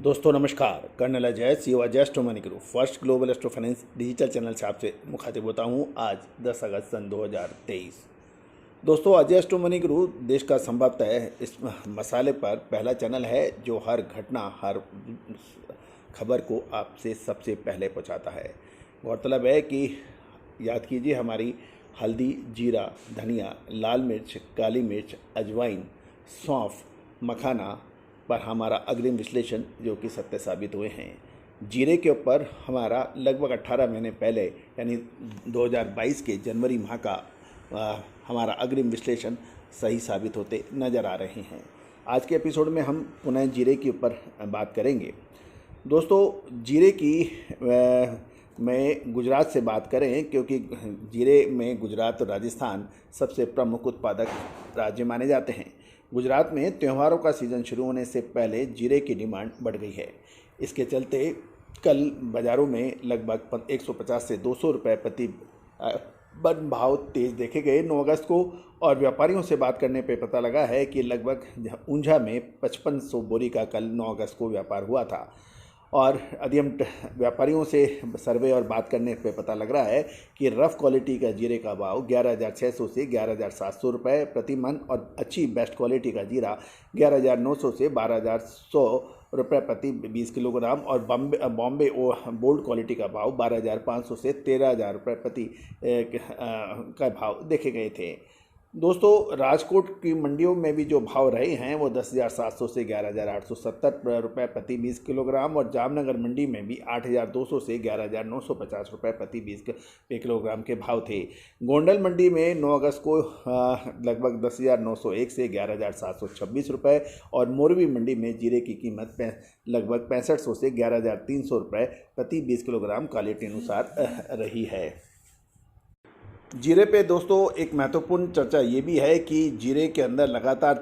दोस्तों नमस्कार। Colonel Ajay CO Ajay astro money group first global astro finance digital channel से आपसे मुखातिब होता हूं। आज 10 अगस्त सन 2023। दोस्तों अजय एस्ट्रो मनी ग्रुप देश का संभवतः इस मसाले पर पहला चैनल है जो हर घटना हर खबर को आपसे सबसे पहले पहुंचाता है। गौरतलब है कि याद कीजिए हमारी हल्दी, जीरा, धनिया, लाल मिर्च, काली मिर्च, अजवाइन, सौंफ, मखाना पर हमारा अग्रिम विश्लेषण जो कि सत्य साबित हुए हैं। जीरे के ऊपर हमारा लगभग 18 महीने पहले यानी 2022 के जनवरी माह का हमारा अग्रिम विश्लेषण सही साबित होते नज़र आ रहे हैं। आज के एपिसोड में हम पुनः जीरे के ऊपर बात करेंगे। दोस्तों जीरे की मैं गुजरात से बात करें क्योंकि जीरे में गुजरात और राजस्थान सबसे प्रमुख उत्पादक राज्य माने जाते हैं। गुजरात में त्योहारों का सीज़न शुरू होने से पहले जीरे की डिमांड बढ़ गई है। इसके चलते कल बाज़ारों में लगभग 150 से 200 रुपये प्रति बन भाव तेज देखे गए 9 अगस्त को। और व्यापारियों से बात करने पे पता लगा है कि लगभग ऊंझा में 5500 बोरी का कल 9 अगस्त को व्यापार हुआ था। और अधिकम व्यापारियों से सर्वे और बात करने पे पता लग रहा है कि रफ़ क्वालिटी का जीरे का भाव 11,600 से 11,700 रुपये प्रति मन और अच्छी बेस्ट क्वालिटी का जीरा 11,900 से 12,100 रुपये प्रति 20 किलोग्राम और बॉम्बे बोल्ड क्वालिटी का भाव 12,500 से 13,000 रुपये प्रति का भाव देखे गए थे। दोस्तों राजकोट की मंडियों में भी जो भाव रहे हैं वो 10,700 से 11,870 रुपये प्रति 20 किलोग्राम और जामनगर मंडी में भी 8,200 से 11,950 रुपये प्रति 20 किलोग्राम के भाव थे। गोंडल मंडी में 9 अगस्त को लगभग 10,901 से 11,726 रुपये और मोरबी मंडी में जीरे की कीमत लगभग 6500 से 11,300 रुपये प्रति 20 किलोग्राम क्वालिटी अनुसार रही है। जीरे पे दोस्तों एक महत्वपूर्ण चर्चा ये भी है कि जीरे के अंदर लगातार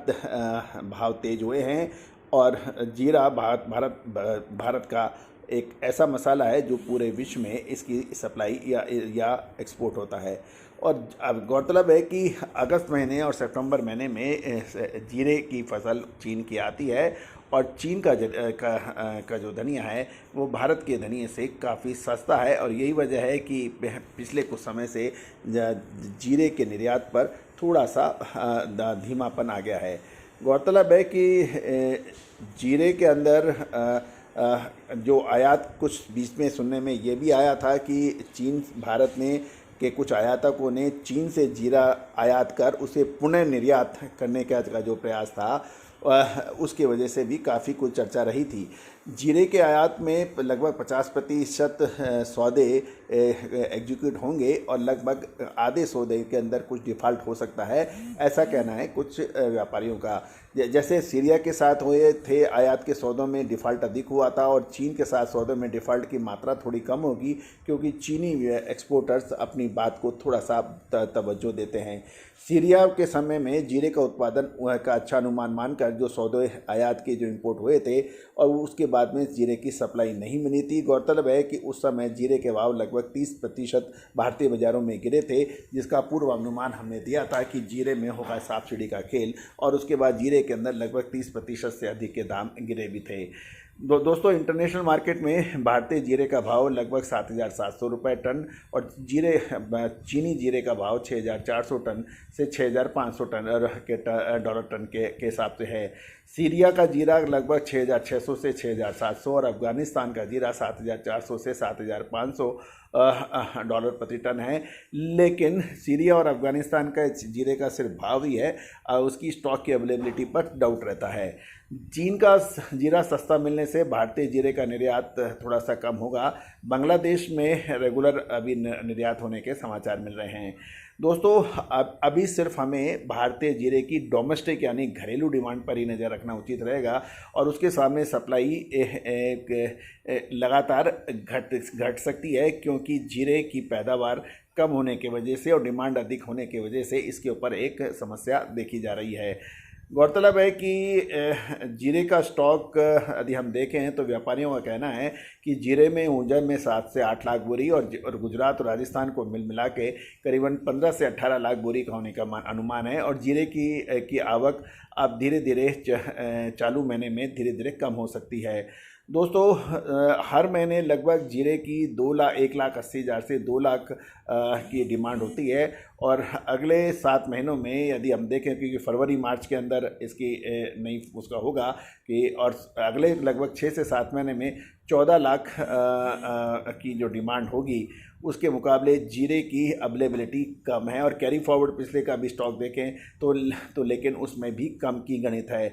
भाव तेज हुए हैं और जीरा भारत का एक ऐसा मसाला है जो पूरे विश्व में इसकी सप्लाई या एक्सपोर्ट होता है। और अब गौरतलब है कि अगस्त महीने और सितंबर महीने में जीरे की फसल चीन की आती है और चीन का जो धनिया है वो भारत के धनिये से काफ़ी सस्ता है और यही वजह है कि पिछले कुछ समय से जीरे के निर्यात पर थोड़ा सा धीमापन आ गया है। गौरतलब है कि जीरे के अंदर जो आयात कुछ बीच में सुनने में ये भी आया था कि चीन भारत ने के कुछ आयातकों ने चीन से जीरा आयात कर उसे पुनः निर्यात करने का जो प्रयास था उसके वजह से भी काफ़ी कुछ चर्चा रही थी। जीरे के आयात में लगभग 50% सौदे एग्जीक्यूट होंगे और लगभग आधे सौदे के अंदर कुछ डिफ़ॉल्ट हो सकता है, ऐसा कहना है कुछ व्यापारियों का। जैसे सीरिया के साथ हुए थे आयात के सौदों में डिफ़ॉल्ट अधिक हुआ था और चीन के साथ सौदों में डिफ़ॉल्ट की मात्रा थोड़ी कम होगी क्योंकि चीनी एक्सपोर्टर्स अपनी बात को थोड़ा सा तवज्जो देते हैं। सीरिया के समय में जीरे का उत्पादन का अच्छा अनुमान मानकर जो सौदे आयात के जो इंपोर्ट हुए थे और उसके बाद में जीरे की सप्लाई नहीं मिली थी। गौरतलब है कि उस समय जीरे के भाव लगभग 30% भारतीय बाज़ारों में गिरे थे, जिसका पूर्व अनुमान हमने दिया था कि जीरे में होगा सांप सीढ़ी का खेल और उसके बाद जीरे के अंदर लगभग 30% से अधिक के दाम गिरे भी थे। दोस्तों इंटरनेशनल मार्केट में भारतीय जीरे का भाव लगभग 7,700 रुपये टन और चीनी जीरे का भाव 6,400 टन से 6,500 डॉलर टन के हिसाब से है। सीरिया का जीरा लगभग 6,600 से 6,700 और अफ़गानिस्तान का जीरा 7,400 से 7,500 डॉलर प्रति टन है। लेकिन सीरिया और अफ़गानिस्तान का जीरे का सिर्फ भाव ही है, उसकी स्टॉक की अवेलेबिलिटी पर डाउट रहता है। चीन का जीरा सस्ता मिलने से भारतीय जीरे का निर्यात थोड़ा सा कम होगा। बांग्लादेश में रेगुलर अभी निर्यात होने के समाचार मिल रहे हैं। दोस्तों अभी सिर्फ हमें भारतीय जीरे की डोमेस्टिक यानी घरेलू डिमांड पर ही नज़र रखना उचित रहेगा और उसके सामने सप्लाई लगातार घट सकती है क्योंकि जीरे की पैदावार कम होने की वजह से और डिमांड अधिक होने की वजह से इसके ऊपर एक समस्या देखी जा रही है। गौरतलब है कि जीरे का स्टॉक यदि हम देखें तो व्यापारियों का कहना है कि जीरे में ऊंझा में 7 से 8 लाख बोरी और गुजरात और राजस्थान को मिला के करीबन 15 से 18 लाख बोरी का होने का अनुमान है और जीरे की आवक अब धीरे धीरे चालू महीने में धीरे धीरे कम हो सकती है। दोस्तों हर महीने लगभग जीरे की 1,80,000 से 2 लाख की डिमांड होती है। और अगले 7 महीनों में यदि हम देखें, क्योंकि फरवरी मार्च के अंदर इसकी नई उसका होगा कि, और अगले लगभग 6 से 7 महीने में 14 लाख की जो डिमांड होगी, उसके मुकाबले जीरे की अवेलेबिलिटी कम है। और कैरी फॉरवर्ड पिछले का भी स्टॉक देखें तो लेकिन उसमें भी कम की गणित है।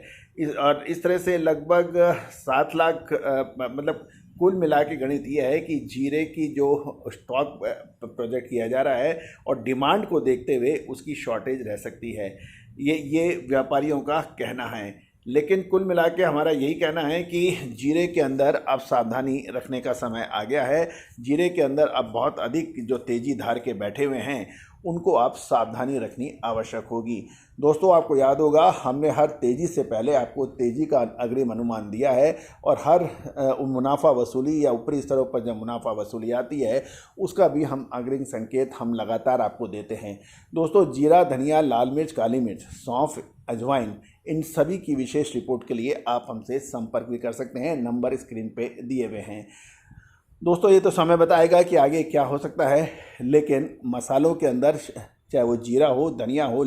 और इस तरह से लगभग 7 लाख मतलब कुल मिला के गणित ये है कि जीरे की जो स्टॉक प्रोजेक्ट किया जा रहा है और डिमांड को देखते हुए उसकी शॉर्टेज रह सकती है, ये व्यापारियों का कहना है। लेकिन कुल मिला के हमारा यही कहना है कि जीरे के अंदर अब सावधानी रखने का समय आ गया है। जीरे के अंदर अब बहुत अधिक जो तेज़ी धार के बैठे हुए हैं, उनको आप सावधानी रखनी आवश्यक होगी। दोस्तों, आपको याद होगा हमने हर तेज़ी से पहले आपको तेज़ी का अग्रिम अनुमान दिया है, और हर मुनाफा वसूली या ऊपरी स्तरों पर जब मुनाफा वसूली आती है उसका भी हम अग्रिम संकेत हम लगातार आपको देते हैं। दोस्तों, जीरा, धनिया, लाल मिर्च, काली मिर्च, सौंफ, अजवाइन, इन सभी की विशेष रिपोर्ट के लिए आप हमसे संपर्क भी कर सकते हैं। नंबर स्क्रीन पे दिए हुए हैं। दोस्तों, ये तो समय बताएगा कि आगे क्या हो सकता है, लेकिन मसालों के अंदर चाहे वो जीरा हो, धनिया हो,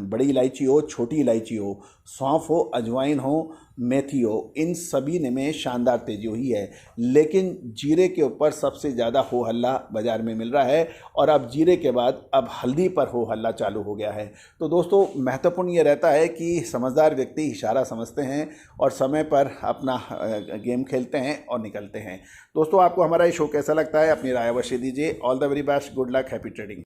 बड़ी इलायची हो, छोटी इलायची हो, सौंफ हो, अजवाइन हो, मेथी हो, इन सभी में शानदार तेजी हुई है। लेकिन जीरे के ऊपर सबसे ज़्यादा हो हल्ला बाज़ार में मिल रहा है, और अब जीरे के बाद अब हल्दी पर हो हल्ला चालू हो गया है। तो दोस्तों, महत्वपूर्ण ये रहता है कि समझदार व्यक्ति इशारा समझते हैं और समय पर अपना गेम खेलते हैं और निकलते हैं। दोस्तों, आपको हमारा ये शो कैसा लगता है? अपनी राय अवश्य दीजिए। All the very best, good luck, happy trading.